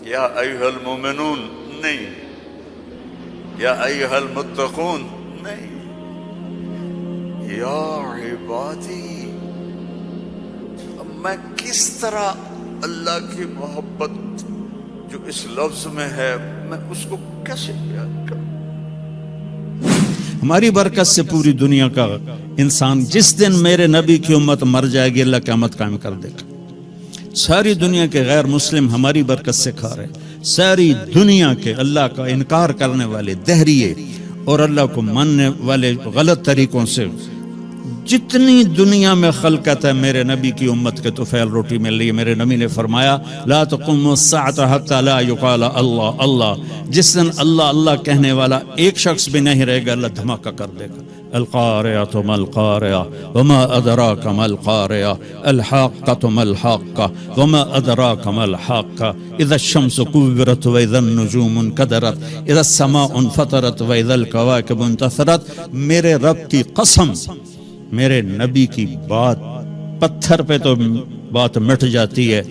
یا ایھا المومنون نہیں، یا ایھا المتقون نہیں، یا عبادی۔ اب میں کس طرح اللہ کی محبت جو اس لفظ میں ہے میں اس کو کیسے بیان کروں؟ ہماری برکت سے پوری دنیا کا انسان، جس دن میرے نبی کی امت مر جائے گی اللہ قیامت قائم کر دے گا۔ ساری دنیا کے غیر مسلم ہماری برکت سے کھا رہے ہیں، ساری دنیا کے اللہ کا انکار کرنے والے دہریے اور اللہ کو ماننے والے غلط طریقوں سے جتنی دنیا میں خلقت ہے میرے نبی کی امت کے طفیل روٹی مل رہی ہے۔ میرے نبی نے فرمایا لا تقوم الساعة حتى لا يقال اللہ اللہ، جس دن اللہ اللہ کہنے والا ایک شخص بھی نہیں رہے گا اللہ دھماکہ کر دے گا۔ القارعة ما القارعة وما أدراك ما القارعة الحاقة ما الحاقة وما أدراك ما الحاقة إذا الشمس كورت وإذا النجوم انكدرت إذا السماء انفطرت وإذا الكواكب انتثرت۔ میرے رب کی قسم، میرے نبی کی بات پتھر پہ تو بات مٹ جاتی ہے،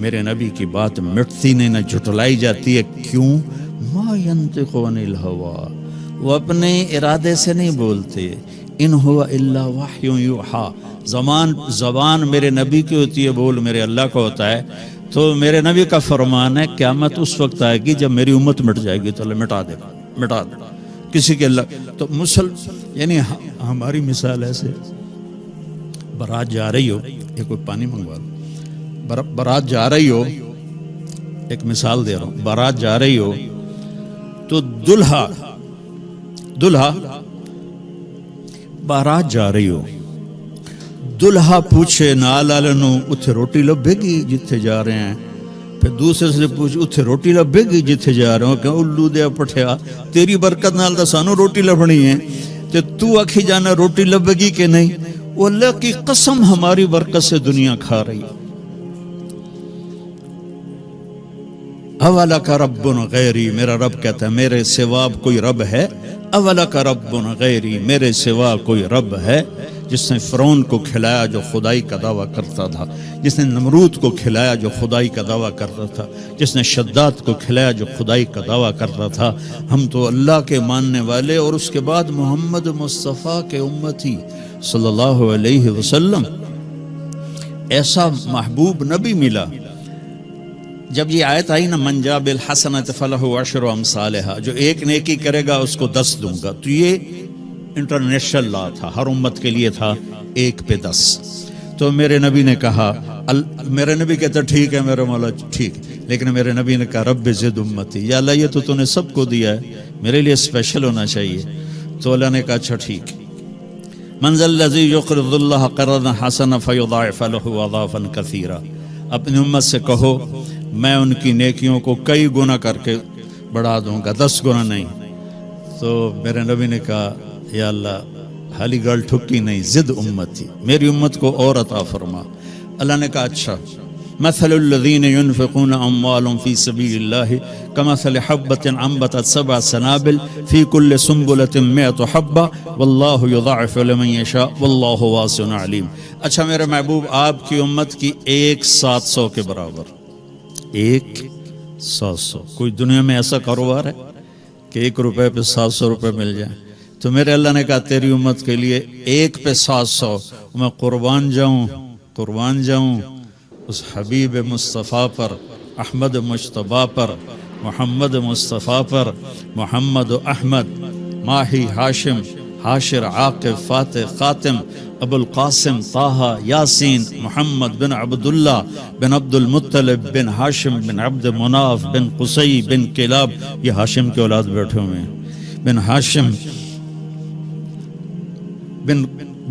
میرے نبی کی بات مٹتی نہیں، نہ جھٹلائی جاتی ہے۔ کیوں؟ ما ينطق عن الهوى، وہ اپنے ارادے سے نہیں بولتے، ان هو الا وحی یوحی۔ زبان میرے نبی کی ہوتی ہے، بول میرے اللہ کا ہوتا ہے۔ تو میرے نبی کا فرمان ہے قیامت اس وقت آئے گی جب میری امت مٹ جائے گی تو اللہ مٹا دے گا، مٹا دے گا کسی کے اللہ۔ تو یعنی ہماری مثال ایسے، بارات جا رہی ہو، ایک کوئی پانی منگوا لو، بارات جا رہی ہو، ایک مثال دے رہا ہوں، بارات جا رہی ہو تو دلہا بارات جا رہی ہو، دلہا پوچھے نال والے اتھے روٹی لبے گی جتھے جا رہے ہیں، پھر دوسرے سے پوچھ اتھے روٹی لبے گی جتھے جا رہے ہو، کہ الو دیا پٹھیا تیری برکت نال دا سانو روٹی لبنی ہے تے تو آکھی جانا روٹی لبے گی کہ نہیں۔ وہ اللہ کی قسم ہماری برکت سے دنیا کھا رہی ہے۔ اولک رب غیری، میرا رب کہتا ہے میرے سوا کوئی رب ہے؟ اولک رب غیری، میرے سوا کوئی رب ہے؟ جس نے فرعون کو کھلایا جو خدائی کا دعویٰ کرتا تھا، جس نے نمرود کو کھلایا جو خدائی کا دعویٰ کرتا تھا، جس نے شداد کو کھلایا جو خدائی کا دعویٰ کرتا تھا۔ ہم تو اللہ کے ماننے والے اور اس کے بعد محمد مصطفیٰ کے امتی صلی اللہ علیہ وسلم، ایسا محبوب نبی ملا۔ جب یہ آیت آئی نا من جاء بالحسنۃ فلہ عشر امثالھا، جو ایک نیکی کرے گا اس کو 10 دوں گا، تو یہ انٹرنیشنل لا تھا، ہر امت کے لیے تھا 1 پہ 10۔ تو میرے نبی نے کہا، میرے نبی کہتا ٹھیک ہے میرے مولا ٹھیک، لیکن میرے نبی نے کہا رب زد امتی، یا اللہ یہ تو نے سب کو دیا ہے، میرے لیے اسپیشل ہونا چاہیے۔ تو اللہ نے کہا اچھا ٹھیک، من ذا الذی یقرض اللہ قرضا حسنا فیضاعف له اضعافا کثیرا، اپنی امت سے کہو میں ان کی نیکیوں کو کئی گنا کر کے بڑھا دوں گا، 10 گنا نہیں۔ تو میرے نبی نے کہا یا اللہ حالی گل ٹھکی نہیں، زد امتی، میری امت کو اور عطا فرما۔ اللہ نے کہا اچھا، مثل الذین ينفقون اموالهم فی سبیل اللہ کمثل حبۃ انبتت 7 سنابل فی کل سنبلۃ 100 حبۃ واللہ یضاعف لمن یشاء واللہ واسع علیم۔ اچھا میرے محبوب آپ کی امت کی 1/700 کے برابر، 1/700۔ کوئی دنیا میں ایسا کاروبار ہے کہ 1 روپے پہ 700 روپے مل جائیں؟ تو میرے اللہ نے کہا تیری امت کے لیے 1 پہ 700، میں قربان جاؤں اس حبیب مصطفیٰ پر، احمد مجتبیٰ پر، محمد مصطفیٰ پر، محمد و احمد، ماہی ہاشم حاشر عاقب فاتح خاتم ابو القاسم طہ یاسین محمد بن عبداللہ بن عبد المطلب بن ہاشم بن عبد مناف بن قصی بن کلاب، یہ ہاشم کے اولاد بیٹھے ہوئے ہیں، بن ہاشم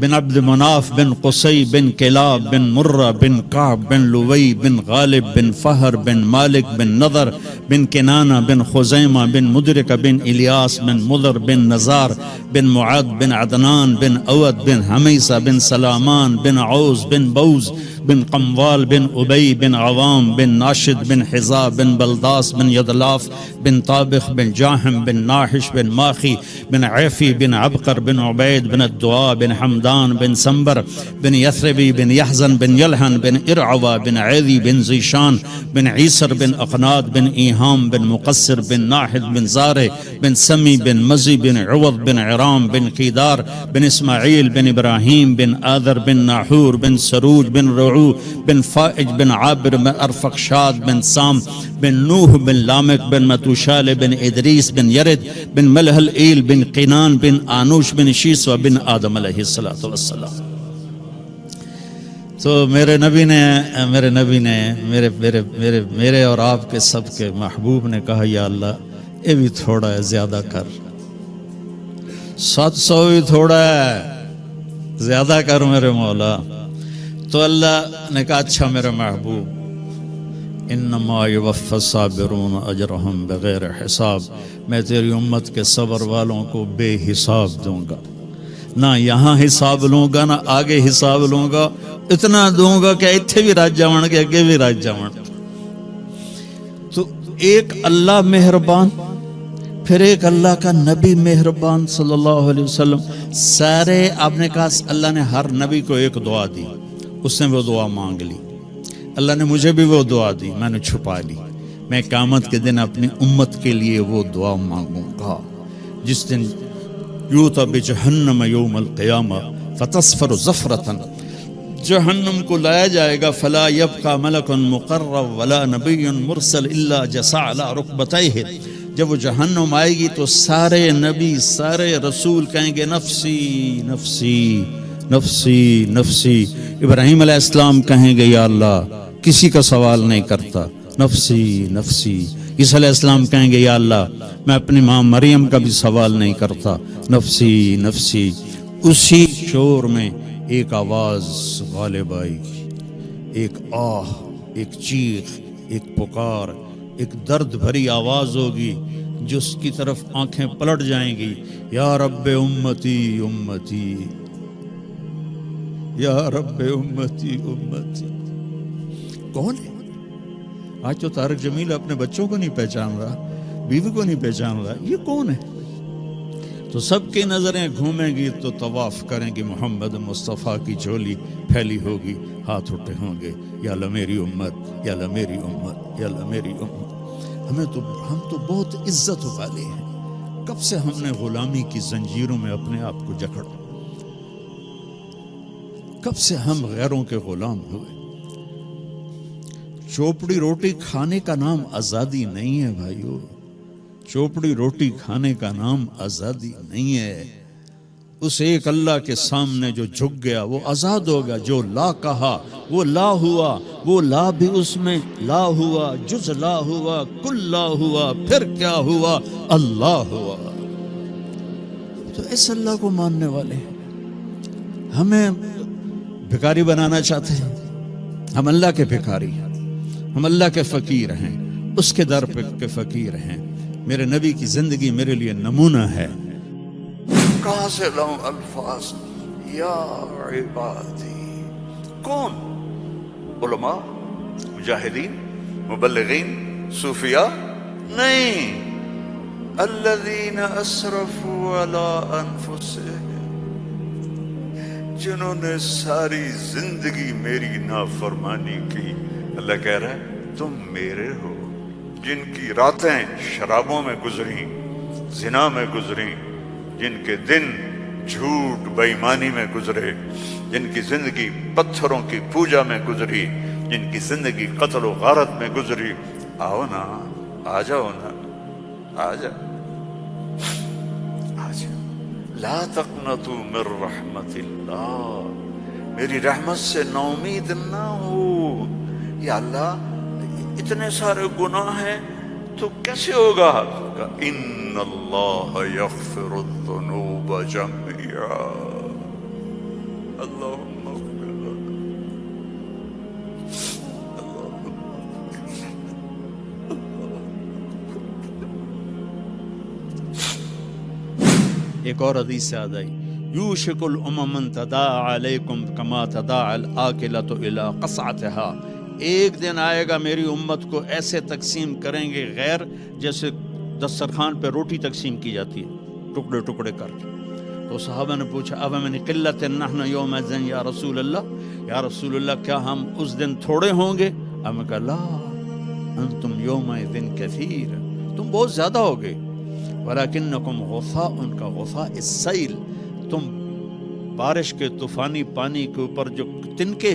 بن عبد مناف بن قصی بن کلاب بن مرہ بن کعب بن لوی بن غالب بن فہر بن مالک بن نضر بن کنانہ بن خزیمہ بن مدرکہ بن الیاس بن مضر بن نزار بن معد بن عدنان بن اود بن حمیسہ بن سلامان بن عوز بن بوز بن قموال بن ابی بن عوام بن ناشد بن حذا بن بلداس بن یدلاف بن طابخ بن جاہم بن ناحش بن ماخی بن عیفی بن عبقر بن عبید بن الدعاء بن حمدان بن سنبر بن یثربی بن یحزن بن یلحن بن ارعوا بن عیدی بن زیشان بن عیسر بن اقناد بن ایہام بن مقصر بن ناحد بن زارع بن سمی بن مزی بن عوض بن عرام بن قیدار بن اسماعیل بن ابراہیم بن آذر بن ناحور بن سروج بن رعو بن فائج بن عابر بن ارفقشاد بن سام بن نوح بن لامک بن متوشال بن ادریس بن یرد بن ملحل ایل بن قینان بن آنوش بن شیسو بن آدم علیہ السلام. تو میرے نبی نے میرے اور آپ کے سب کے محبوب نے کہا یا اللہ یہ بھی تھوڑا ہے زیادہ کر، 700 بھی تھوڑا ہے زیادہ کر میرے مولا. تو اللہ نے کہا اچھا میرے محبوب انما یوفی الصابرون اجرہم بغیر حساب، میں تیری امت کے صبر والوں کو بے حساب دوں گا، نہ یہاں حساب لوں گا نہ آگے حساب لوں گا، اتنا دوں گا کہ اتھے بھی راج جاون کے اگے بھی راج جاون. تو ایک اللہ مہربان، پھر ایک اللہ کا نبی مہربان صلی اللہ علیہ وسلم. سارے آپ نے کہا اللہ نے ہر نبی کو ایک دعا دی، اس نے وہ دعا مانگ لی. اللہ نے مجھے بھی وہ دعا دی، میں نے چھپا لی. میں قیامت کے دن اپنی امت کے لیے وہ دعا مانگوں گا جس دن یوتا بجہنم یوم القیامہ فتصفر زفرتن، جہنم کو لایا جائے گا، فلا یبقى ملک مقرب ولا نبی مرسل الا جسع علی رکبتیہ. جب وہ جہنم آئے گی تو سارے نبی سارے رسول کہیں گے نفسی نفسی نفسی نفسی. ابراہیم علیہ السلام کہیں گے یا اللہ کسی کا سوال نہیں کرتا، نفسی نفسی. عیسیٰ علیہ السلام کہیں گے یا اللہ میں اپنی ماں مریم کا بھی سوال نہیں کرتا، نفسی نفسی. اسی شور میں ایک آواز غالب آئے گی، ایک آہ، ایک چیخ، ایک پکار، ایک درد بھری آواز ہوگی جس کی طرف آنکھیں پلٹ جائیں گی. یا رب امتی امتی، یا رب امتی امتی. کون ہے؟ آج تو طارق جمیل اپنے بچوں کو نہیں پہچان رہا، بیوی کو نہیں پہچان رہا، یہ کون ہے؟ تو سب کی نظریں گھومیں گی تو طواف کریں گی، محمد مصطفیٰ کی جھولی پھیلی ہوگی، ہاتھ اٹھے ہوں گے، یا اللہ میری امت، یا اللہ میری امت، یا اللہ میری امت. ہم تو بہت عزت والے ہیں. کب سے ہم نے غلامی کی زنجیروں میں اپنے آپ کو جکڑا؟ کب سے ہم غیروں کے غلام ہوئے؟ چوپڑی روٹی کھانے کا نام آزادی نہیں ہے بھائیو، چوپڑی روٹی کھانے کا نام آزادی نہیں ہے. اس ایک اللہ کے سامنے جو جھک گیا وہ آزاد ہوگا. جو لا کہا وہ لا ہوا، وہ لا بھی اس میں لا ہوا، جز لا ہوا، کل لا ہوا، پھر کیا ہوا؟ اللہ ہوا. تو اس اللہ کو ماننے والے ہمیں بھکاری بنانا چاہتے ہیں. ہم اللہ کے بھکاری ہیں، ہم اللہ کے فقیر ہیں، اس کے در کے فقیر ہیں. میرے نبی کی زندگی میرے لیے نمونہ ہے. کہاں سے لاؤں الفاظ؟ یا عبادی. کون؟ علماء، مجاہدین، مبلغین، صوفیاء؟ نہیں. الذین اسرفوا علی انفسہم، جنہوں نے ساری زندگی میری نافرمانی کی. اللہ کہہ رہا ہے تم میرے ہو. جن کی راتیں شرابوں میں گزری، زنا میں گزری، جن کے دن جھوٹ بے ایمانی میں گزرے، جن کی زندگی پتھروں کی پوجا میں گزری، جن کی زندگی قتل و غارت میں گزری. آؤ نا، آ جاؤ نا، آ جاؤ، آ جاؤ. لا تقنطوا من رحمت اللہ، میری رحمت سے نا امید نہ ہو. یا اللہ اتنے سارے گناہ ہیں تو کیسے ہوگا؟ ان اللہ یغفر الذنوب جميعا. اللہم اغفر لنا، ایک اور حدیث سے یاد آئی، یوشک الامم ان تداعی علیکم کما تداعی الآکلۃ الی قصعتها، ایک دن آئے گا میری امت کو ایسے تقسیم کریں گے غیر جیسے دسترخوان پہ روٹی تقسیم کی جاتی ہے ٹکڑے ٹکڑے کر کے۔ تو صحابہ نے پوچھا اب من قلت نحن یومئذ یا رسول اللہ، یا رسول اللہ کیا ہم اس دن تھوڑے ہوں گے؟ ہم نے کہا لا انتم یومئذ کثیر، تم بہت زیادہ ہوگے، ولکنکم غثاء، ان کا غثاء السیل، تم بارش کے طوفانی پانی کے اوپر جو تنکے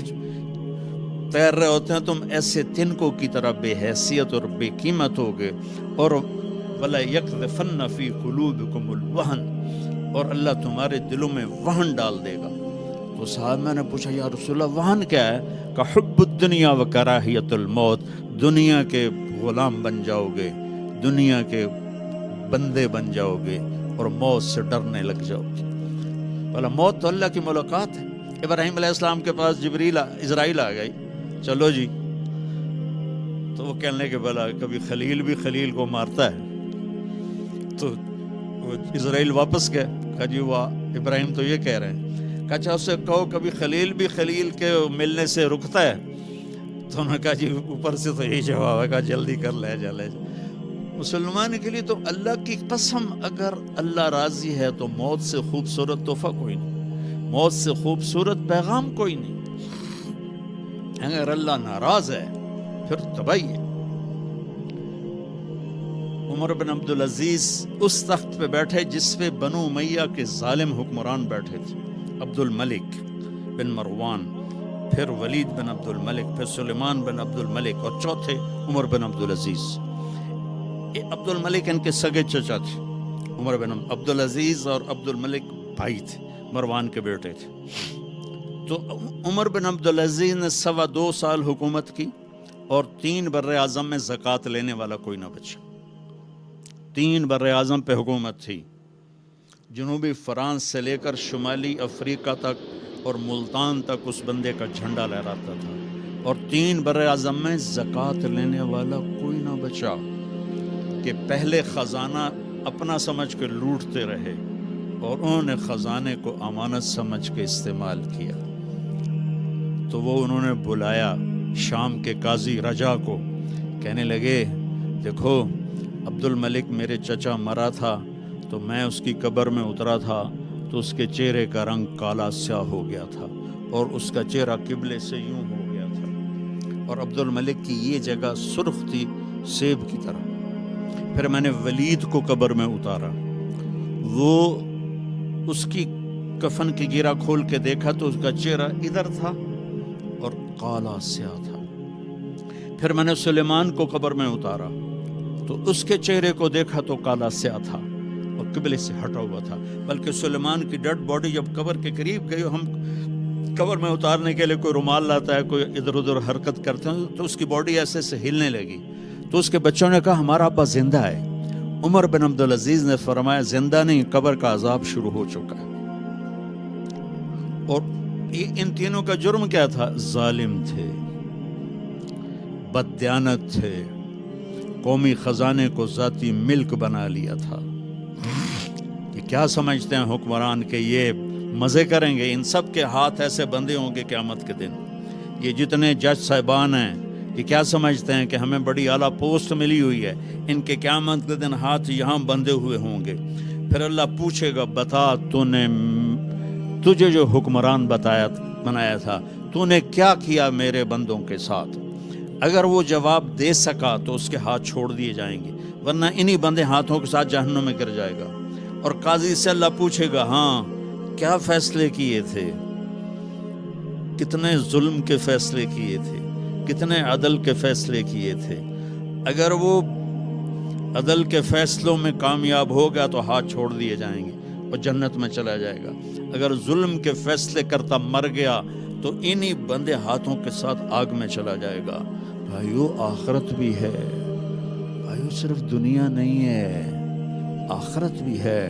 تیر رہے ہوتے ہیں، تم ایسے تنکوں کی طرح بے حیثیت اور بے قیمت ہوگے، اور وَلَا يَقْذِفَنَّ فِي قُلُوبِكُمُ الْوَهْنَ، اور اللہ تمہارے دلوں میں وہن ڈال دے گا۔ تو صحابہ نے پوچھا یا رسول اللہ وہن کیا ہے؟ کہ حب الدنیا و کراہیت الموت، دنیا کے غلام بن جاؤ گے، دنیا کے بندے بن جاؤ گے، اور موت سے ڈرنے لگ جاؤ گے۔ بولا موت تو اللہ کی ملاقات ہے۔ ابراہیم علیہ السلام کے پاس اسرائیل آ گئی، چلو جی، تو وہ کہنے لگے بولا کبھی خلیل بھی خلیل کو مارتا ہے، تو وہ اسرائیل واپس گئے، کہا جی وہ ابراہیم تو یہ کہہ رہے ہیں، کہا اچھا اس سے کہو کبھی خلیل بھی خلیل کے ملنے سے رکتا ہے، تو انہوں نے کہا جی اوپر سے تو یہی جواب ہے، کہا جلدی کر لے جا لے جا۔ مسلمان کے لیے تو اللہ کی قسم اگر اللہ راضی ہے تو موت سے خوبصورت تحفہ کوئی نہیں، موت سے خوبصورت پیغام کوئی نہیں، اگر اللہ ناراض ہے پھر تباہی ہے۔ عمر بن عبدالعزیز اس تخت پہ بیٹھے جس پہ بنو امیہ کے ظالم حکمران بیٹھے تھے، عبد الملک بن مروان، پھر ولید بن عبد الملک، پھر سلیمان بن عبد الملک، اور چوتھے عمر بن عبدالعزیز۔ عبد الملک ان کے سگے چچا تھے، عمر بن عبدالعزیز اور عبد الملک بھائی تھے، مروان کے بیٹے تھے۔ تو عمر بن عبدالعزیز نے 2.25 سال حکومت کی، اور 3 بر اعظم میں زکوٰۃ لینے والا کوئی نہ بچا۔ 3 بر اعظم پہ حکومت تھی، جنوبی فرانس سے لے کر شمالی افریقہ تک اور ملتان تک اس بندے کا جھنڈا لہراتا تھا، اور 3 بر اعظم میں زکوٰۃ لینے والا کوئی نہ بچا، کہ پہلے خزانہ اپنا سمجھ کے لوٹتے رہے، اور انہوں نے خزانے کو امانت سمجھ کے استعمال کیا۔ تو وہ انہوں نے بلایا شام کے قاضی رجا کو، کہنے لگے دیکھو عبد الملک میرے چچا مرا تھا تو میں اس کی قبر میں اترا تھا تو اس کے چہرے کا رنگ کالا سیاہ ہو گیا تھا، اور اس کا چہرہ قبلے سے یوں ہو گیا تھا، اور عبد الملک کی یہ جگہ سرخ تھی سیب کی طرح۔ پھر میں نے ولید کو قبر میں اتارا، وہ اس کی کفن کی گیرا کھول کے دیکھا تو اس کا چہرہ ادھر تھا اور کالا سیاہ تھا۔ پھر میں نے سلیمان کو قبر میں اتارا تو اس کے چہرے کو دیکھا تو کالا سیاہ تھا اور قبلے سے ہٹا ہوا تھا، بلکہ سلیمان کی ڈیڈ باڈی جب قبر کے قریب گئی، ہم قبر میں اتارنے کے لیے کوئی رومال لاتا ہے، کوئی ادھر ادھر حرکت کرتے ہیں تو اس کی باڈی ایسے سے ہلنے لگی، تو اس کے بچوں نے کہا ہمارا ابا زندہ ہے۔ عمر بن عبدالعزیز نے فرمایا زندہ نہیں، قبر کا عذاب شروع ہو چکا ہے۔ اور ان تینوں کا جرم کیا تھا؟ ظالم تھے، بددیانت تھے، قومی خزانے کو ذاتی ملک بنا لیا تھا۔ یہ کیا سمجھتے ہیں حکمران کہ یہ مزے کریں گے؟ ان سب کے ہاتھ ایسے بندے ہوں گے قیامت کے دن۔ یہ جتنے جج صاحبان ہیں یہ کیا سمجھتے ہیں کہ ہمیں بڑی اعلیٰ پوسٹ ملی ہوئی ہے؟ ان کے قیامت کے دن ہاتھ یہاں بندھے ہوئے ہوں گے۔ پھر اللہ پوچھے گا بتا تجھے جو حکمران بنایا تھا تو نے کیا کیا میرے بندوں کے ساتھ؟ اگر وہ جواب دے سکا تو اس کے ہاتھ چھوڑ دیے جائیں گے، ورنہ انہی بندے ہاتھوں کے ساتھ جہنم میں گر جائے گا۔ اور قاضی سے اللہ پوچھے گا ہاں کیا فیصلے کیے تھے، کتنے ظلم کے فیصلے کیے تھے، کتنے عدل کے فیصلے کیے تھے؟ اگر وہ عدل کے فیصلوں میں کامیاب ہو گیا تو ہاتھ چھوڑ دیے جائیں گے اور جنت میں چلا جائے گا۔ اگر ظلم کے فیصلے کرتا مر گیا تو انہی بندے ہاتھوں کے ساتھ آگ میں چلا جائے گا۔ بھائیو آخرت بھی ہے، بھائیو صرف دنیا نہیں ہے، آخرت بھی ہے۔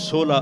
16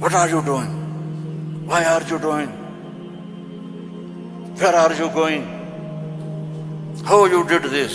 What are you doing? Why are you doing? Where are you going? How you did this?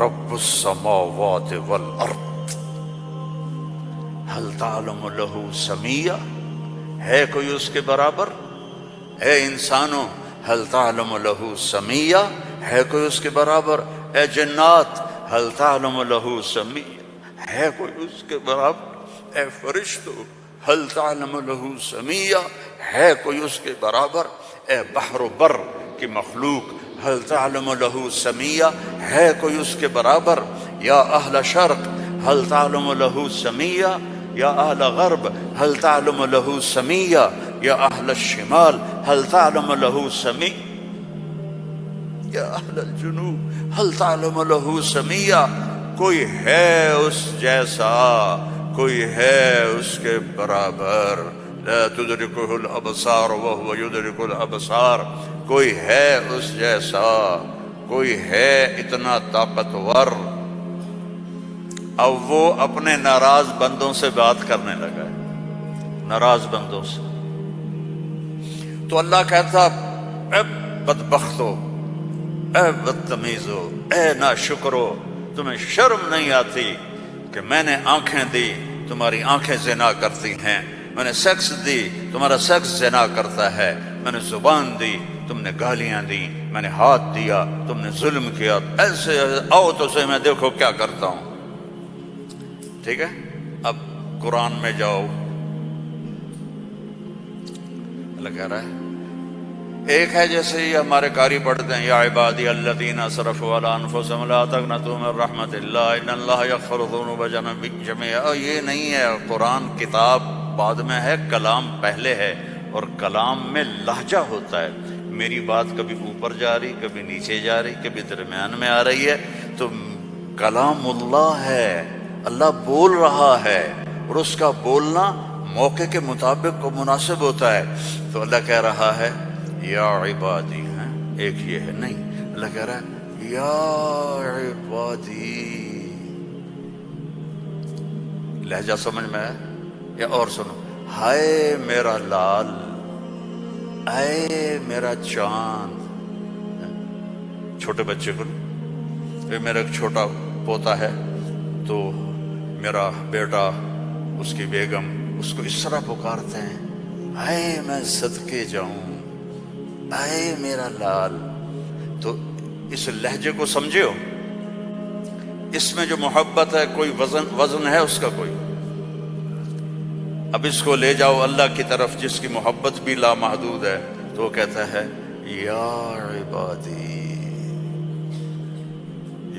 رب السماوات والارض هل تعلم له سمیہ، ہے کوئی اس کے برابر؟ اے انسانوں هل تعلم له سمیہ، ہے کوئی اس کے برابر؟ اے جنات هل تعلم له سمیہ، ہے کوئی اس کے برابر؟ اے فرشتوں هل تعلم له سمیہ، ہے کوئی اس کے برابر؟ اے بحر و بر کی مخلوق هل تعلم له سمیہ، ہے کوئی اس کے برابر؟ یا اہل شرق هل تعلم له سمیہ، یا اہل غرب هل تعلم له سمیہ، یا اہل الشمال هل تعلم له سمیہ، یا اہل الجنوب هل تعلم له سمیہ۔ کوئی ہے اس جیسا، کوئی ہے اس کے برابر؟ لا تدرکہ الابصار وہو یدرک الابصار، کوئی ہے اس جیسا، کوئی ہے اتنا طاقتور؟ اب وہ اپنے ناراض بندوں سے بات کرنے لگا ہے، ناراض بندوں سے۔ تو اللہ کہتا اے بدبختو، اے بدتمیزو، اے ناشکرو، تمہیں شرم نہیں آتی کہ میں نے آنکھیں دی، تمہاری آنکھیں زنا کرتی ہیں، میں نے سیکس دی، تمہارا سیکس زنا کرتا ہے، میں نے زبان دی، تم نے گالیاں دی، میں نے ہاتھ دیا، تم نے ظلم کیا، ایسے آؤ تو صحیح میں دیکھو کیا کرتا ہوں۔ ٹھیک ہے، اب قرآن میں جاؤ، اللہ کہہ رہا ہے ایک ہے جیسے یہ ہمارے قاری پڑھتے ہیں، یا عبادی الذین اسرفوا علی انفسہم لا تقنطوا من رحمت اللہ ان اللہ یغفر الذنوب جميعا۔ یہ نہیں ہے، قرآن کتاب بعد میں ہے، کلام پہلے ہے، اور کلام میں لہجہ ہوتا ہے، میری بات کبھی اوپر جا رہی، کبھی نیچے جا رہی، کبھی درمیان میں آ رہی ہے، تو کلام اللہ ہے، اللہ بول رہا ہے، اور اس کا بولنا موقع کے مطابق کو مناسب ہوتا ہے۔ تو اللہ کہہ رہا ہے یا عبادی، ہیں ایک یہ ہے نہیں، اللہ کہہ رہا ہے یا عبادی۔ لہجہ سمجھ میں ہے یا اور سنو، ہائے میرا لال، اے میرا چاند۔ چھوٹے بچے کو، میرا ایک چھوٹا پوتا ہے، تو میرا بیٹا، اس کی بیگم اس کو اس طرح پکارتے ہیں، اے میں صدقے جاؤں، اے میرا لال۔ تو اس لہجے کو سمجھے ہو، اس میں جو محبت ہے کوئی وزن ہے اس کا کوئی؟ اب اس کو لے جاؤ اللہ کی طرف جس کی محبت بھی لامحدود ہے، تو وہ کہتا ہے یا عبادی،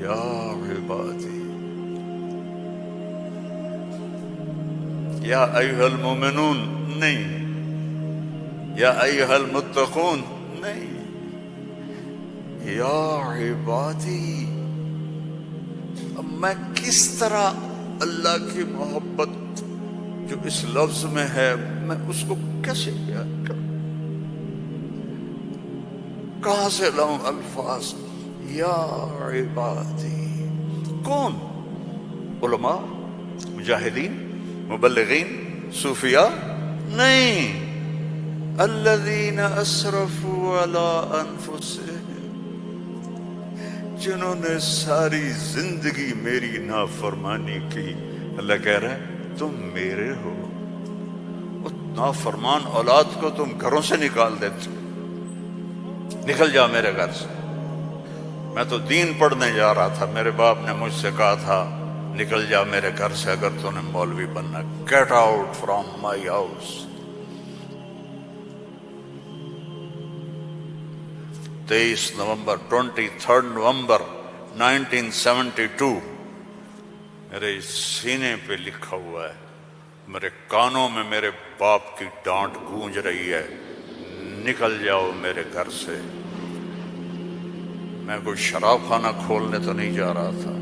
یا عبادی، یا ایھا المومنون نہیں، یا ایھا المتقون نہیں، یا عبادی۔ اب میں کس طرح اللہ کی محبت جو اس لفظ میں ہے، میں اس کو کیسے بیان کروں؟ کہاں سے لاؤں الفاظ؟ یا عبادی۔ کون؟ علماء، مجاہدین، مبلغین، صوفیاء؟ نہیں، الذین اسرفوا علی انفسہم، جنہوں نے ساری زندگی میری نافرمانی کی۔ اللہ کہہ رہا ہے تم میرے ہو، اس نافرمان اولاد کو تم گھروں سے نکال دیتے، نکل جا میرے گھر سے۔ میں تو دین پڑھنے جا رہا تھا، میرے باپ نے مجھ سے کہا تھا نکل جا میرے گھر سے اگر تو نے مولوی بننا، get out from my house. 23 نومبر 23 نومبر 1972 میرے سینے پہ لکھا ہوا ہے، میرے کانوں میں میرے باپ کی ڈانٹ گونج رہی ہے، نکل جاؤ میرے گھر سے۔ میں کوئی شراب خانہ کھولنے تو نہیں جا رہا تھا،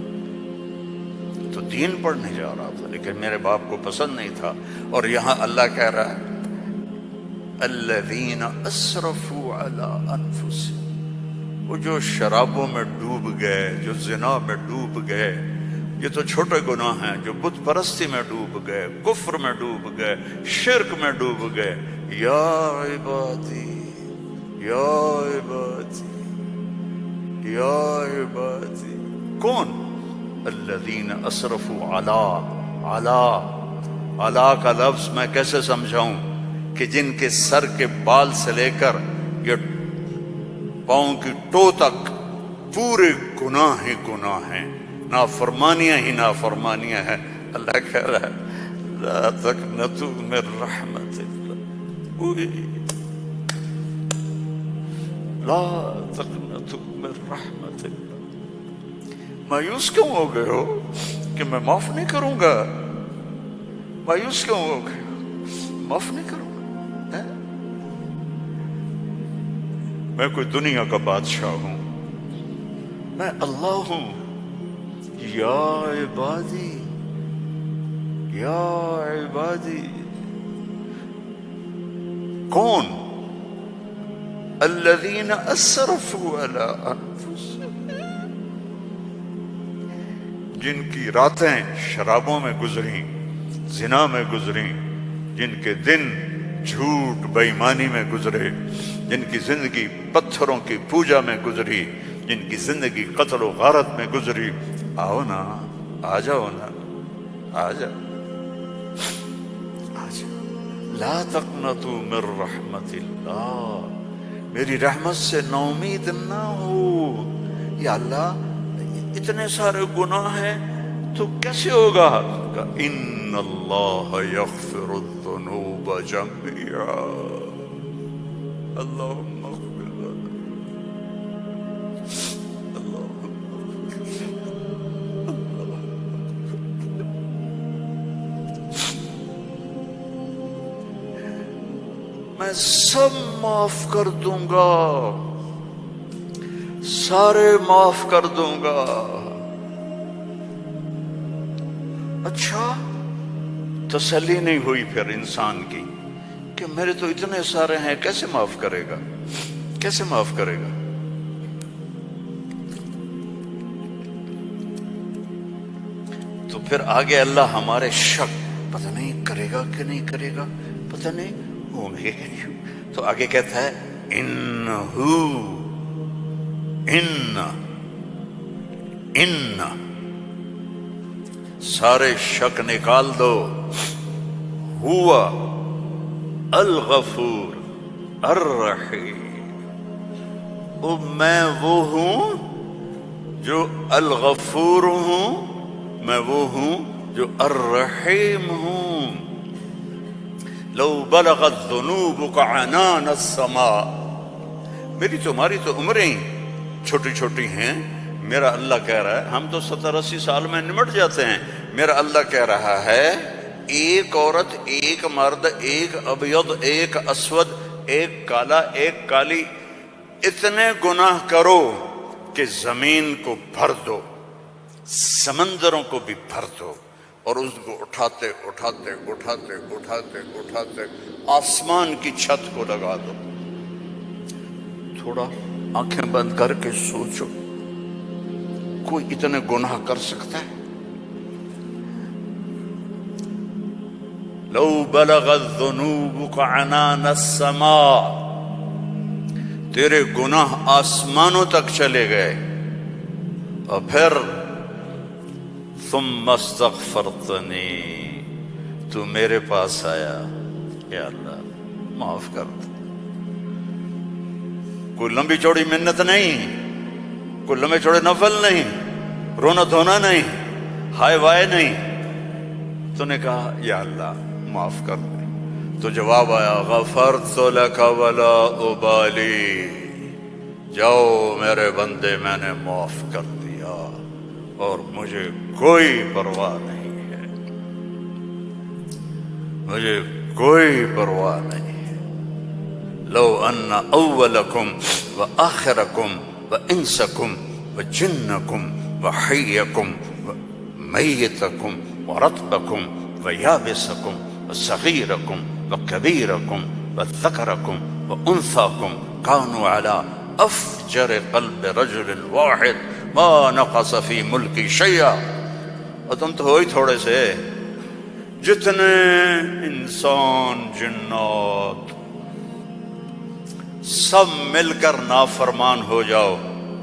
تو دین پڑھنے جا رہا تھا، لیکن میرے باپ کو پسند نہیں تھا۔ اور یہاں اللہ کہہ رہا ہے الذین اسرفوا علی انفسہم، وہ جو شرابوں میں ڈوب گئے، جو زنا میں ڈوب گئے، یہ تو چھوٹے گناہ ہیں، جو بت پرستی میں ڈوب گئے، کفر میں ڈوب گئے، شرک میں ڈوب گئے، یا عبادی، یا عبادی، یا عبادی۔ کون؟ الذین اسرفوا علا کا لفظ میں کیسے سمجھاؤں کہ جن کے سر کے بال سے لے کر یہ پاؤں کی ٹو تک پورے گناہ ہی گناہ ہیں، نافرمانیاں ہی نافرمانیاں ہیں۔ اللہ کہہ رہا ہے لا تقنطوا من رحمت اللہ، لا تقنطوا من رحمت اللہ۔ مایوس کیوں ہو گئے ہو کہ میں معاف نہیں کروں گا؟ مایوس کیوں ہو گئے ہو؟ معاف نہیں کروں گا؟ میں کوئی دنیا کا بادشاہ ہوں؟ میں اللہ ہوں۔ یا عبادی یا عبادی، کون؟ الذین اسرفوا علی انفسہم، جن کی راتیں شرابوں میں گزری، زنا میں گزری، جن کے دن جھوٹ بے ایمانی میں گزرے، جن کی زندگی پتھروں کی پوجا میں گزری، جن کی زندگی قتل و غارت میں گزری۔ آؤ نا، آ جاؤ نا، آ جاؤ، آ جاؤ۔ لا تقنطوا من رحمت اللہ، میری رحمت سے ناامید نہ ہو۔ یا اللہ اتنے سارے گناہ ہیں تو کیسے ہوگا؟ ان اللہ یغفر الذنوب جميعا، اللہم اغفر لنا، میں سب معاف کر دوں گا، سارے معاف کر دوں گا۔ اچھا، تسلی نہیں ہوئی پھر انسان کی کہ میرے تو اتنے سارے ہیں، کیسے معاف کرے گا؟ کیسے معاف کرے گا؟ تو پھر آگے اللہ ہمارے شک، پتہ نہیں کرے گا کہ نہیں کرے گا، پتہ نہیں ہوں گے کہ نہیں، تو آگے کہتا ہے ان سارے شک نکال دو، ہوا الغفور الرحیم، میں وہ ہوں جو الغفور ہوں، میں وہ ہوں جو الرحیم ہوں۔ لو بلغت ذنوبک عنان السماء، میری تمہاری تو عمریں چھوٹی چھوٹی ہیں، میرا اللہ کہہ رہا ہے، ہم تو 70-80 سال میں نمٹ جاتے ہیں، میرا اللہ کہہ رہا ہے ایک عورت، ایک مرد، ایک ابیض، ایک اسود، ایک کالا، ایک کالی، اتنے گناہ کرو کہ زمین کو بھر دو، سمندروں کو بھی بھر دو، اور اس کو اٹھاتے اٹھاتے اٹھاتے اٹھاتے اٹھاتے آسمان کی چھت کو لگا دو۔ تھوڑا آنکھیں بند کر کے سوچو، کوئی اتنے گناہ کر سکتا ہے؟ لو بلغت ذنوبک عنان السماء، تیرے گناہ آسمانوں تک چلے گئے، اور پھر ثم استغفرتنی، تو میرے پاس آیا، یا اللہ معاف کر دے۔ کوئی لمبی چوڑی منت نہیں، کوئی لمبے چوڑے نفل نہیں، رونا دھونا نہیں، ہائے وائے نہیں، تو نے کہا یا اللہ معاف کر دے، تو جواب آیا غفرت لک ولا ابالی، جاؤ میرے بندے میں نے معاف کر دیا اور مجھے کوئی پرواہ نہیں ہے، مجھے کوئی پرواہ نہیں ہے۔ لو ان اولکم وآخرکم وانسکم وجنکم وحیکم ومیتکم ورطبکم ویابسکم وصغیرکم وکبیرکم وذکرکم وانثاکم کانوا علی افجر قلب رجل واحد ما نقص فی ملکی شیئا، اور تم تو ہو ہی تھوڑے سے، جتنے انسان جنات سب مل کر نافرمان ہو جاؤ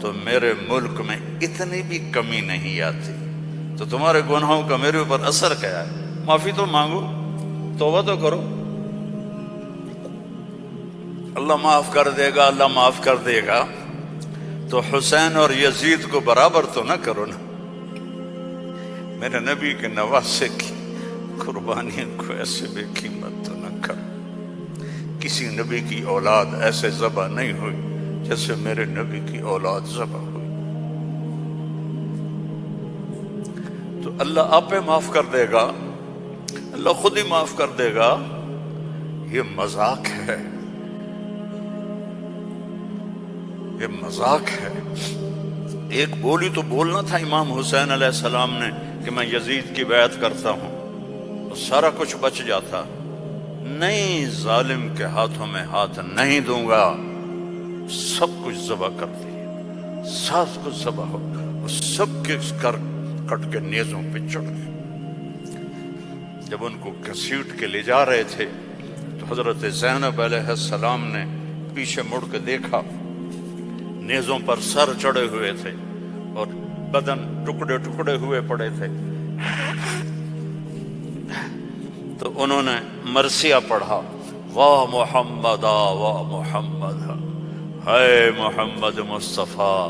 تو میرے ملک میں اتنی بھی کمی نہیں آتی، تو تمہارے گناہوں کا میرے اوپر اثر کیا ہے؟ معافی تو مانگو، توبہ تو کرو، اللہ معاف کر دے گا، اللہ معاف کر دے گا۔ تو حسین اور یزید کو برابر تو نہ کرو نا، میرے نبی کے نواسے کی قربانیوں کو ایسے بے قیمت تو نہ کرو۔ کسی نبی کی اولاد ایسے ذبح نہیں ہوئی جیسے میرے نبی کی اولاد ذبح ہوئی۔ تو اللہ آپ پہ معاف کر دے گا، اللہ خود ہی معاف کر دے گا۔ یہ مذاق ہے، یہ مذاق ہے۔ ایک بولی تو بولنا تھا امام حسین علیہ السلام نے کہ میں یزید کی بیعت کرتا ہوں، تو سارا کچھ بچ جاتا۔ نہیں، ظالم کے ہاتھوں میں ہاتھ نہیں دوں گا، سب کچھ ذبح کر دیا، سب کچھ ذبح ہو، سب کے کٹ کے نیزوں پہ چڑھ گئے۔ جب ان کو گھسیٹ کے لے جا رہے تھے تو حضرت زینب علیہ السلام نے پیچھے مڑ کے دیکھا، نیزوں پر سر چڑھے ہوئے تھے اور بدن ٹکڑے ٹکڑے ہوئے پڑے تھے۔ تو انہوں نے مرثیہ پڑھا، واہ محمد واہ محمد، ہے محمد مصطفیٰ،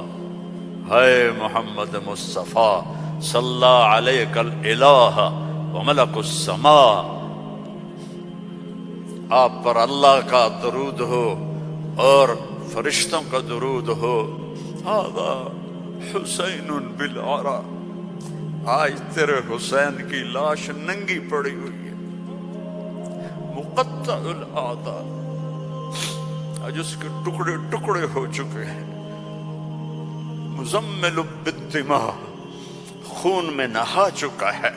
ہے محمد مصطفیٰ، صلی علیک الالہ وملک السماء، آپ پر اللہ کا درود ہو اور فرشتوں کا درود ہو۔ ھذا حسین بالعرا، آج تیرے حسین کی لاش ننگی پڑی ہوئی ہے، مقطع الاعضاء، آج اس کے ٹکڑے ٹکڑے ہو چکے ہیں، مزمل بالدماء، خون میں نہا چکا ہے،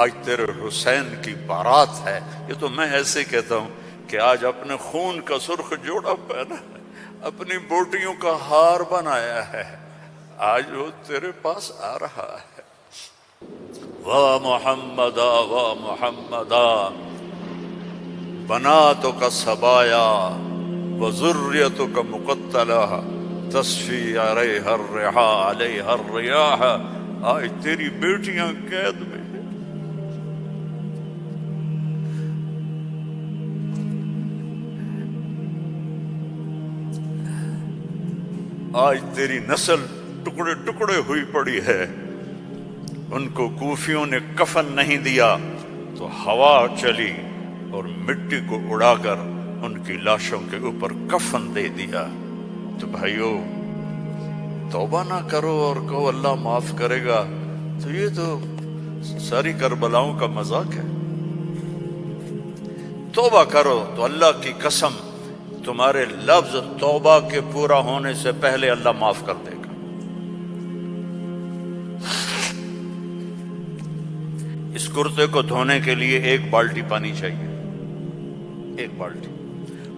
آج تیرے حسین کی بارات ہے۔ یہ تو میں ایسے کہتا ہوں کہ آج اپنے خون کا سرخ جوڑا پہنا ہے، اپنی بوٹیوں کا ہار بنایا ہے، آج وہ تیرے پاس آ رہا ہے۔ واہ محمدا واہ محمدا، بناتک سبایا وذریتک مقتلہ، تصفی علیہا الرحا علیہا الریاح، آج تیری بیٹیاں قید میں ہیں۔ آج تیری نسل ٹکڑے ٹکڑے ہوئی پڑی ہے۔ ان کو کوفیوں نے کفن نہیں دیا تو ہوا چلی اور مٹی کو اڑا کر ان کی لاشوں کے اوپر کفن دے دیا۔ تو بھائیو، توبہ نہ کرو اور کہو اللہ معاف کرے گا، تو یہ تو ساری کربلاؤں کا مذاق ہے۔ توبہ کرو تو اللہ کی قسم تمہارے لفظ توبہ کے پورا ہونے سے پہلے اللہ معاف کر دے گا۔ اس کرتے کو دھونے کے لیے 1 بالٹی پانی چاہیے، 1 بالٹی،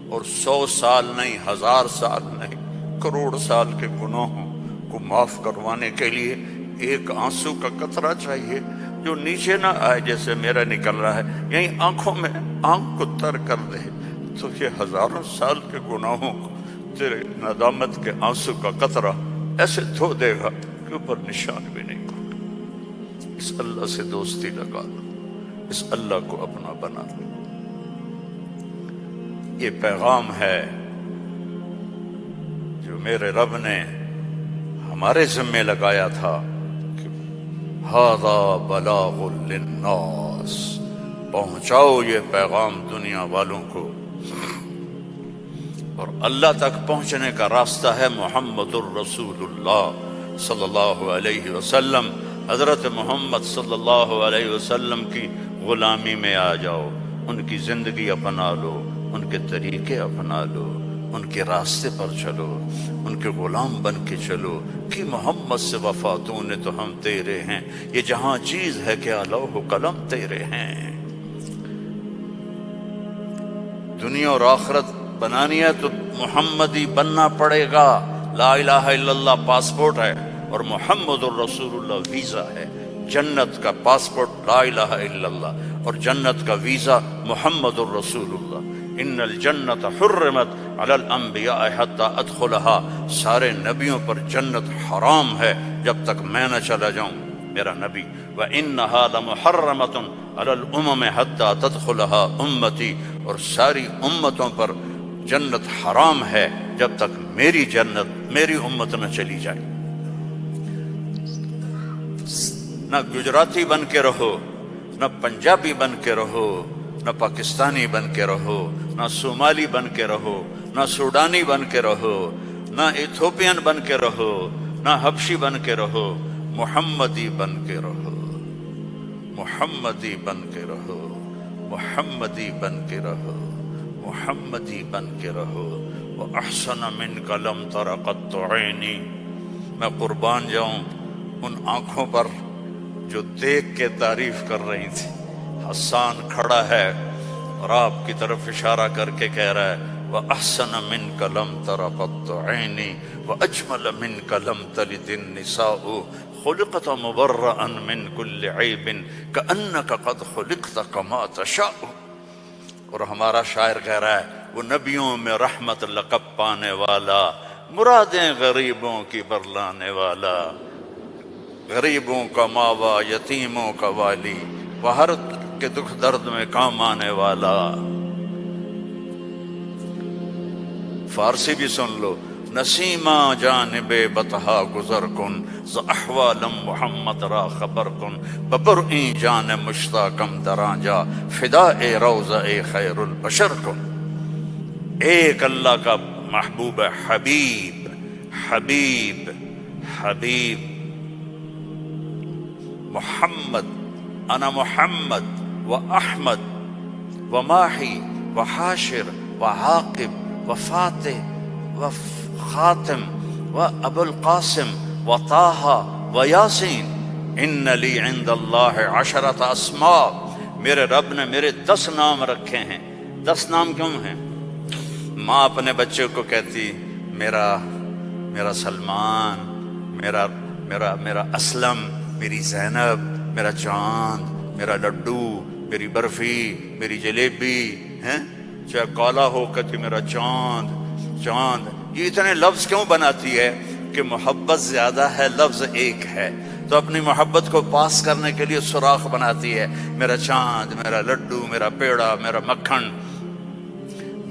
اور 100 سال نہیں، 1000 سال نہیں، کروڑ سال کے گناہوں کو معاف کروانے کے لیے 1 آنسو کا قطرہ چاہیے جو نیچے نہ آئے جیسے میرا نکل رہا ہے، یہیں آنکھوں میں آنکھ کو تر کر دے، تو یہ 1000 سال کے گناہوں کو تیرے ندامت کے آنسو کا قطرہ ایسے دھو دے گا کہ اوپر نشان بھی نہیں ہوگا۔ اس اللہ سے دوستی لگا لو، اس اللہ کو اپنا بنا لو۔ یہ پیغام ہے جو میرے رب نے ہمارے ذمے لگایا تھا کہ ھذا بلاغ للناس، پہنچاؤ یہ پیغام دنیا والوں کو۔ اور اللہ تک پہنچنے کا راستہ ہے محمد الرسول اللہ صلی اللہ علیہ وسلم۔ حضرت محمد صلی اللہ علیہ وسلم کی غلامی میں آ جاؤ، ان کی زندگی اپنا لو، ان کے طریقے اپنا لو، ان کے راستے پر چلو، ان کے غلام بن کے چلو کہ محمد سے وفا تو نے تو ہم تیرے ہیں، یہ جہاں چیز ہے کیا لوح و قلم تیرے ہیں۔ دنیا اور آخرت بنانی ہے تو محمدی بننا پڑے گا۔ لا الہ الا اللہ پاسپورٹ ہے اور محمد الرسول اللہ ویزا ہے۔ جنت کا پاسپورٹ لا الہ الا اللہ اور جنت کا ویزا محمد الرسول اللہ۔ ان الجنت حرمت علی الانبیاء حتی ادخلها، سارے نبیوں پر جنت حرام ہے جب تک میں نہ چلا جاؤں۔ میرا نبی. وَإِنَّهَا لَمُحَرَّمَةٌ عَلَى الْأُمَمِ حَتَّى تَدْخُلَهَا أُمَّتِي، اور ساری امتوں پر جنت حرام ہے جب تک میری جنت میری امت نہ چلی جائے. نہ گجراتی بن کے رہو، نہ پنجابی بن کے رہو، نہ پاکستانی بن کے رہو، نہ صومالی بن کے رہو، نہ سوڈانی بن کے رہو، نہ ایتھوپین بن کے رہو، نہ حبشی بن کے رہو، محمدی بن کے رہو، محمدی بن کے رہو، محمدی بن کے رہو، محمدی بن کے رہو. وَأَحْسَنَ مِنْكَ لَمْ تَرَ قَطُّ عَيْنِي، میں قربان جاؤں ان آنکھوں پر جو دیکھ کے تعریف کر رہی تھی. حسان کھڑا ہے اور آپ کی طرف اشارہ کر کے کہہ رہا ہے وَأَحْسَنَ مِنْكَ لَمْ تَرَ قَطُّ عَيْنِي وَأَجْمَلَ مِنْكَ لَمْ تَلِدِ النِّسَاءُ خُلِقْتَ مُبَرَّأً مِنْ كُلِّ عَيْبٍ كَأَنَّكَ قَدْ خُلِقْتَ كَمَا تَشَاءُ. اور ہمارا شاعر کہہ رہا ہے وہ نبیوں میں رحمت لقب پانے والا، مرادیں غریبوں کی برلانے والا، غریبوں کا ماوا، یتیموں کا والی، وہ ہر کے دکھ درد میں کام آنے والا. فارسی بھی سن لو. نسیمہ جانب بطحا گزر کن، ز احوالم محمد را خبر کن، ببرئیں جان مشتاقم دراں جا، فدائے روضہ خیر البشر کن. ایک اللہ کا محبوب ہے، حبیب حبیب حبیب محمد. انا محمد و احمد و ماہی و حاشر و عاقب و فاتح و خاتم و ابو القاسم و طٰہٰ و یاسین. ان لی عند اللہ عشرۃ اسماء، میرے رب نے میرے 10 نام رکھے ہیں. 10 نام کیوں ہیں؟ ماں اپنے بچے کو کہتی میرا سلمان، میرا اسلم، میری زینب، میرا چاند، میرا لڈو، میری برفی، میری جلیبی، ہیں چاہے کالا ہو کہتی میرا چاند چاند. یہ اتنے لفظ کیوں بناتی ہے؟ کہ محبت زیادہ ہے، لفظ ایک ہے، تو اپنی محبت کو پاس کرنے کے لیے سوراخ بناتی ہے. میرا چاند، میرا لڈو، میرا پیڑا، میرا مکھن.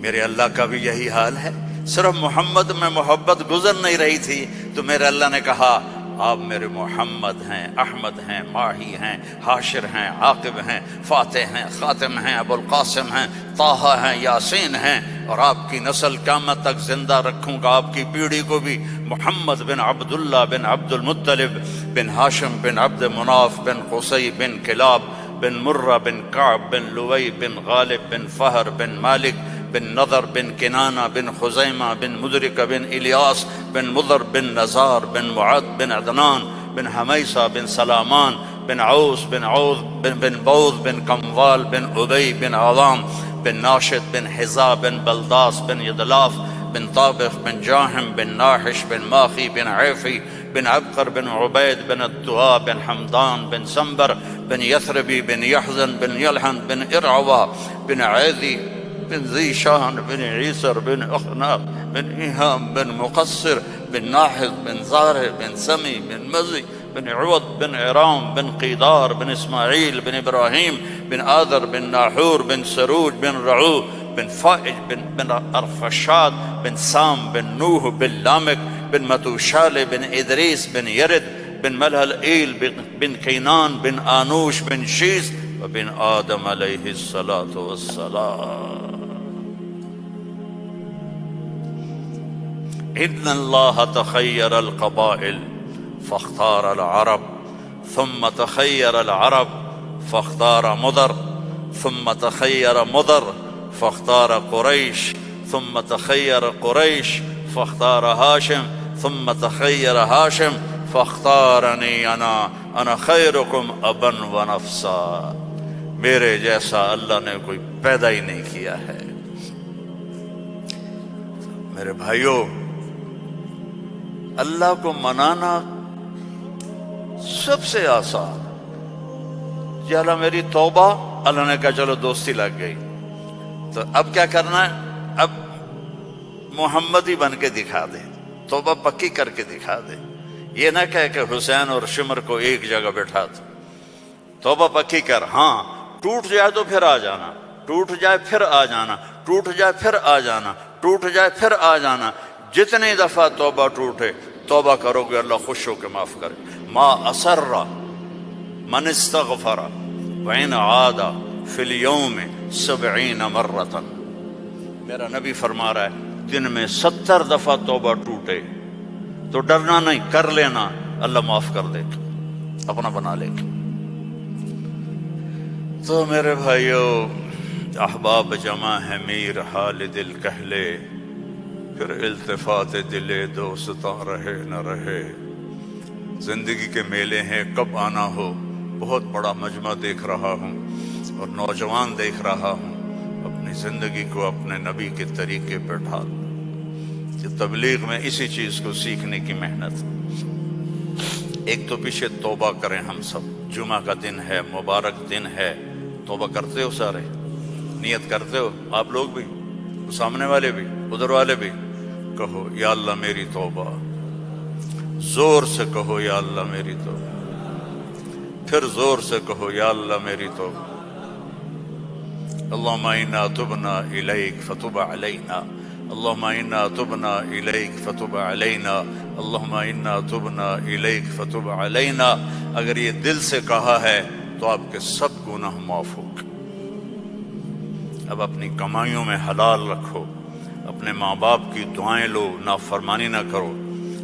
میرے اللہ کا بھی یہی حال ہے. صرف محمد میں محبت گزر نہیں رہی تھی تو میرے اللہ نے کہا آپ میرے محمد ہیں، احمد ہیں، ماہی ہیں، حاشر ہیں، عاقب ہیں، فاتح ہیں، خاتم ہیں، ابو القاسم ہیں، طٰہٰ ہیں، یاسین ہیں، اور آپ کی نسل قیامت تک زندہ رکھوں گا. آپ کی پیڑھی کو بھی محمد بن عبداللہ بن عبد المطلب بن ہاشم بن عبد مناف بن قصی بن کلاب بن مرہ بن کعب بن لوی بن غالب بن فہر بن مالک بن نضر بن کنانہ بن خزیمہ بن مدرکہ بن الیاس بن مضر بن نزار بن معد بن عدنان بن حمیسہ بن سلامان بن عوس بن عوض بن بوذ بن کموال بن عبی بن عظام بن ناشد بن حزا بن بلداس بن یدلاف بن طابخ بن جاہم بن ناحش بن ماخی بن عیفی بن عبقر بن عبید بن الدعاء بن حمدان بن سنبر بن یثربی بن یحزن بن یلحن بن ارعوا بن عیدی بن ذی شان بن عیسر بن اخناق بن ایہام بن مقصر بن ناحذ بن زارع بن سمی بن مزی بن عوض بن عرام بن قیدار بن اسماعیل بن ابراہیم بن آذر بن ناحور بن سروج بن رعو بن فائج بن ارفشاد بن سام بن نوح بن لامک بن متوشال بن ادریس بن یرد بن ملہلئیل بن کینان بن آنوش بن شیس وبن آدم علیہ الصلاة والسلام. ان اللہ تخیر القبائل فاختار العرب ثم تخیر العرب فاختار مضر ثم تخیر مضر فاختار قریش ثم تخیر قریش فاختار ہاشم ثم تخیر ہاشم فاختارنی انا خیرکم ابا و نفسا. میرے جیسا اللہ نے کوئی پیدا ہی نہیں کیا ہے. میرے بھائیوں، اللہ کو منانا سب سے آسان. یا اللہ میری توبہ، اللہ نے کہا چلو دوستی لگ گئی، تو اب کیا کرنا ہے؟ اب محمدی بن کے دکھا دے، توبہ پکی کر کے دکھا دے. یہ نہ کہہ کہ حسین اور شمر کو ایک جگہ بٹھا دو، توبہ پکی کر، ہاں ٹوٹ جائے تو پھر آ جانا، ٹوٹ جائے پھر آ جانا، ٹوٹ جائے پھر آ جانا، ٹوٹ جائے پھر آ جانا، جتنی دفعہ توبہ ٹوٹے توبہ کرو گے اللہ خوش ہو کے معاف کرے۔ ما اسر من استغفر وإن عاد فی اليوم 70 مرۃ، میرا نبی فرما رہا ہے دن میں 70 دفعہ توبہ ٹوٹے تو ڈرنا نہیں، کر لینا، اللہ معاف کر دے گا، اپنا بنا لے گا۔ تو میرے بھائیو، احباب جمع ہے میر حال دل کہلے، پھر التفات دل دوستاں رہے نہ رہے۔ زندگی کے میلے ہیں، کب آنا ہو، بہت بڑا مجمع دیکھ رہا ہوں اور نوجوان دیکھ رہا ہوں، اپنی زندگی کو اپنے نبی کے طریقے پہ ڈھال۔ کہ تبلیغ میں اسی چیز کو سیکھنے کی محنت۔ ایک تو پیچھے توبہ کریں ہم سب، جمعہ کا دن ہے، مبارک دن ہے، توبہ کرتے ہو سارے، نیت کرتے ہو آپ لوگ بھی، سامنے والے بھی، ادھر والے بھی، کہو یا اللہ میری توبہ، زور سے کہو یا اللہ میری توبہ، پھر زور سے کہو یا اللہ میری توبہ۔ اللہم انا تبنا الیک فتب علینا، اللہم انا تبنا الیک فتب علینا، اللہم انا تبنا الیک فتب علینا۔ اگر یہ دل سے کہا ہے تو آپ کے سب گناہ معاف ہو گئے۔ اب اپنی کمائیوں میں حلال رکھو، اپنے ماں باپ کی دعائیں لو، نافرمانی نہ کرو،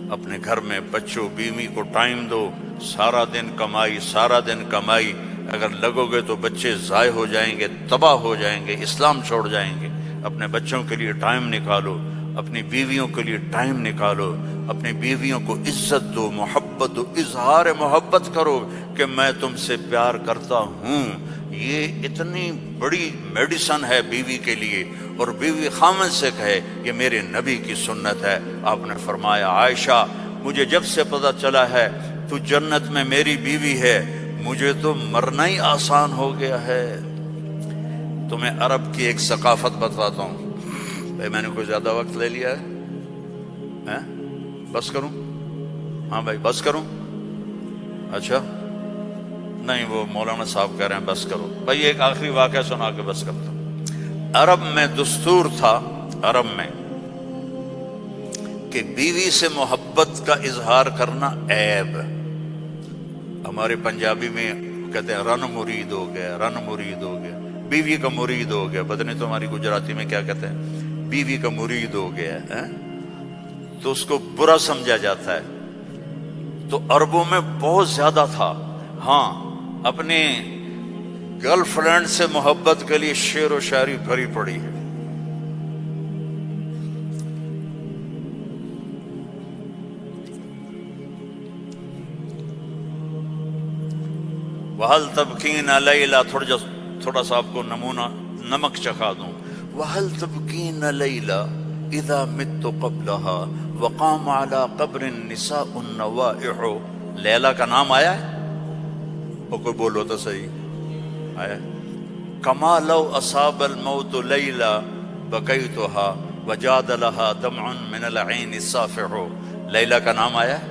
اپنے گھر میں بچوں بیوی کو ٹائم دو، سارا دن کمائی، سارا دن کمائی، اگر لگو گے تو بچے ضائع ہو جائیں گے، تباہ ہو جائیں گے، اسلام چھوڑ جائیں گے۔ اپنے بچوں کے لیے ٹائم نکالو، اپنی بیویوں کے لیے ٹائم نکالو، اپنی بیویوں کو عزت دو، محبت دو، اظہار محبت کرو کہ میں تم سے پیار کرتا ہوں۔ یہ اتنی بڑی میڈیسن ہے بیوی کے لیے، اور بیوی خامن سے کہے یہ میرے نبی کی سنت ہے۔ آپ نے فرمایا عائشہ مجھے جب سے پتہ چلا ہے تو جنت میں میری بیوی ہے، مجھے تو مرنا ہی آسان ہو گیا ہے۔ تمہیں عرب کی ایک ثقافت بتاتا ہوں۔ بھائی میں نے کوئی زیادہ وقت لے لیا ہے؟ بس کروں؟ ہاں بھائی بس کروں؟ اچھا نہیں، وہ مولانا صاحب کہہ رہے ہیں بس کرو۔ بھائی ایک آخری واقعہ سنا کے بس کرتا ہوں۔ عرب میں دستور تھا، عرب میں، کہ بیوی سے محبت کا اظہار کرنا عیب۔ ہمارے پنجابی میں کہتے ہیں رن مرید ہو گیا، رن مرید ہو گیا، بیوی کا مرید ہو گیا۔ پتہ نہیں تمہاری گجراتی میں کیا کہتے ہیں، بیوی کا مرید ہو گیا ہے، تو اس کو برا سمجھا جاتا ہے۔ تو عربوں میں بہت زیادہ تھا۔ ہاں، اپنے گرل فرینڈ سے محبت کے لیے شعر و شاعری بھری پڑی ہے۔ وَهَلْ تَبْكِينَ لَيْلَا، تھوڑا سا آپ کو نمونہ نمک چکھا دوں۔ وَهَلْ تَبْكِينَ لَيْلَا إِذَا مِتُّ قَبْلَهَا وَقَامَ عَلَى قَبْرِ النِّسَاءُ النَّوَائِحُ۔ لیلا کا نام آیا ہے؟ وہ کوئی بولو تو صحیح آیا ہے۔ كَمَا لَوْ أَصَابَ الْمَوْتُ لَيْلَا بَكَيْتُهَا وَجَادَ لَهَا دَمْعٌ مِّنَ الْعَيْنِ الصَّافِحُ۔ لیلا کا نام آیا ہے؟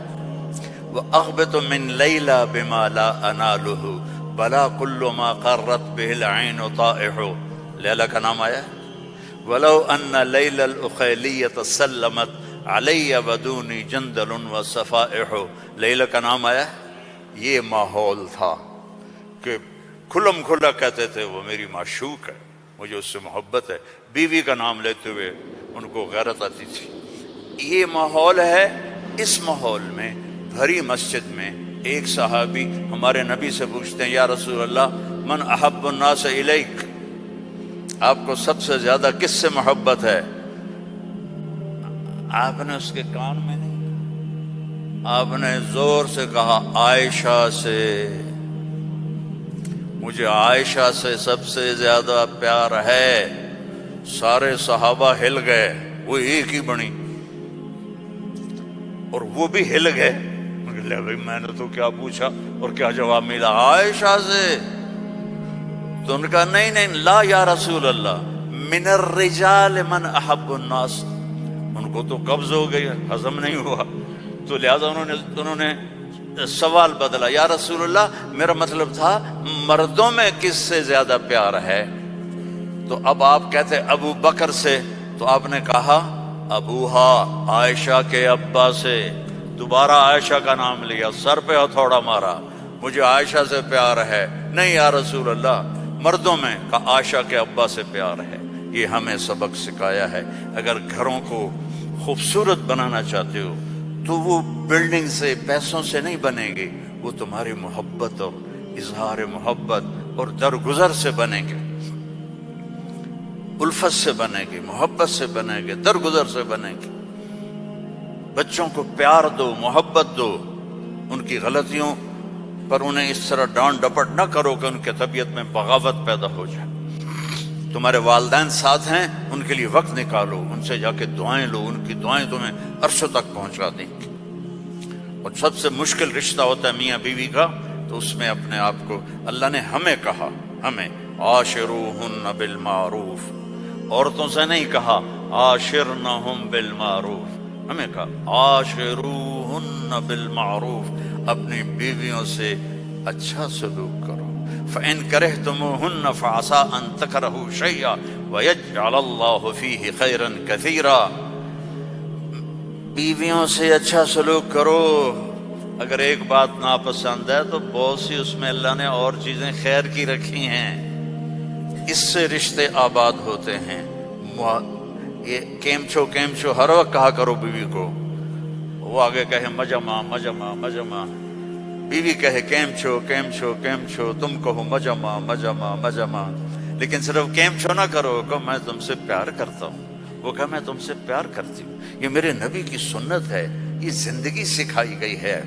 وَأَغْبِطُ مِن لَيْلَا بِمَا لَا أَنَالُهُ بَلَا كُلُّ مَا قَرَّتْ بِهِ الْعَيْنُ طَائِحُ۔ لیلا کا نام آیا ہے؟ وَلَوْ أَنَّ لَيْلَ الْأُخَيْلِيَّةَ سَلَّمَتْ عَلَيَّ بَدُونِ جَنْدَلٌ وَصَفَائِحُ۔ لیلا کا نام آیا ہے؟ یہ ماحول تھا کہ کھلم کھلا کہتے تھے وہ میری معشوق ہے، مجھے اس سے محبت ہے۔ بیوی کا نام لیتے ہوئے ان کو غیرت آتی تھی۔ یہ ماحول ہے۔ اس ماحول میں بھری مسجد میں ایک صحابی ہمارے نبی سے پوچھتے ہیں یا رسول اللہ من احب الناس الیک، آپ کو سب سے زیادہ کس سے محبت ہے؟ آپ نے اس کے کان میں نہیں، آپ نے زور سے کہا عائشہ سے، مجھے عائشہ سے سب سے زیادہ پیار ہے۔ سارے صحابہ ہل گئے، وہ ایک ہی بنی اور وہ بھی ہل گئے۔ لے بھائی میں نے تو کیا پوچھا اور کیا جواب ملا؟ عائشہ سے۔ تو ان کا نہیں نہیں لا یا رسول اللہ من الرجال من احب الناس۔ ان کو تو قبض ہو گئی، ہضم نہیں ہوا۔ تو لہذا انہوں نے سوال بدلا، یا رسول اللہ میرا مطلب تھا مردوں میں کس سے زیادہ پیار ہے؟ تو اب آپ کہتے ابو بکر سے، تو آپ نے کہا ابوہا، عائشہ کے ابا سے۔ دوبارہ عائشہ کا نام لیا، سر پہ ہتھوڑا مارا، مجھے عائشہ سے پیار ہے۔ نہیں یا رسول اللہ، مردوں میں کہا عائشہ کے ابا سے پیار ہے۔ یہ ہمیں سبق سکھایا ہے، اگر گھروں کو خوبصورت بنانا چاہتے ہو تو وہ بلڈنگ سے، پیسوں سے نہیں بنے گے، وہ تمہاری محبت اور اظہار محبت اور درگزر سے بنے گے، الفت سے بنے گی، محبت سے بنے گے، درگزر سے بنے گی۔ بچوں کو پیار دو، محبت دو، ان کی غلطیوں پر انہیں اس طرح ڈانٹ ڈپٹ نہ کرو کہ ان کے طبیعت میں بغاوت پیدا ہو جائے۔ تمہارے والدین ساتھ ہیں، ان کے لیے وقت نکالو، ان سے جا کے دعائیں لو، ان کی دعائیں تمہیں عرشوں تک پہنچا دیں گی۔ اور سب سے مشکل رشتہ ہوتا ہے میاں بیوی کا، تو اس میں اپنے آپ کو، اللہ نے ہمیں کہا، ہمیں عاشروہن بالمعروف، عورتوں سے نہیں کہا عاشرنہم بالمعروف، ہمیں کہا عاشروہن بالمعروف، اپنی بیویوں سے اچھا سلوک کرو۔ فَإِن كَرِهْتُمُوهُنَّ فَعَسَىٰ أَن تَكْرَهُوا شَيْئًا وَيَجْعَلَ اللَّهُ فِيهِ خَيْرًا كَثِيرًا۔ بیویوں سے اچھا سلوک کرو، اگر ایک بات ناپسند ہے تو بہت سی اس میں اللہ نے اور چیزیں خیر کی رکھی ہیں، اس سے رشتے آباد ہوتے ہیں۔ یہ کیم چھو ہر وقت کہا کرو بیوی کو، وہ آگے کہے مجمع مجمع مجمع، بیوی کہے کیم چھو، تم کہو مجمع مجمع مجمع، لیکن صرف کیم چھو نہ کرو، کہ میں تم سے پیار کرتا ہوں، وہ کہا میں تم سے پیار کرتی ہوں۔ یہ میرے نبی کی سنت ہے، یہ زندگی سکھائی گئی ہے،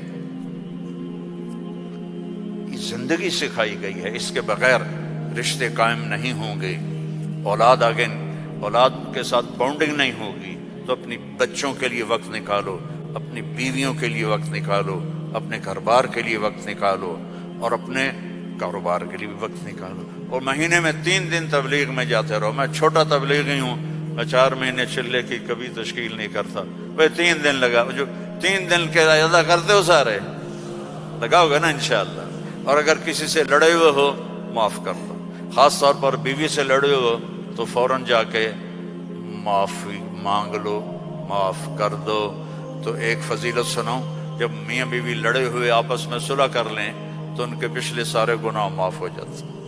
یہ زندگی سکھائی گئی ہے، اس کے بغیر رشتے قائم نہیں ہوں گے۔ اولاد کے ساتھ بانڈنگ نہیں ہوگی تو اپنی بچوں کے لیے وقت نکالو، اپنی بیویوں کے لیے وقت نکالو، اپنے گھر بار کے لیے وقت نکالو، اور اپنے کاروبار کے لیے بھی وقت نکالو۔ اور مہینے میں 3 دن تبلیغ میں جاتے رہو۔ میں چھوٹا تبلیغی ہوں، میں 4 مہینے چلے کی کبھی تشکیل نہیں کرتا، وہ 3 دن لگا، جو 3 دن کے ادا کرتے ہو سارے لگاؤ گے نا انشاءاللہ۔ اور اگر کسی سے لڑے ہوئے ہو معاف کر دو، خاص طور پر بیوی سے لڑے ہو تو فوراً جا کے معافی مانگ لو، معاف کر دو۔ تو ایک فضیلت سنو، جب میاں بیوی لڑے ہوئے آپس میں صلح کر لیں تو ان کے پچھلے سارے گناہ معاف ہو جاتے ہیں۔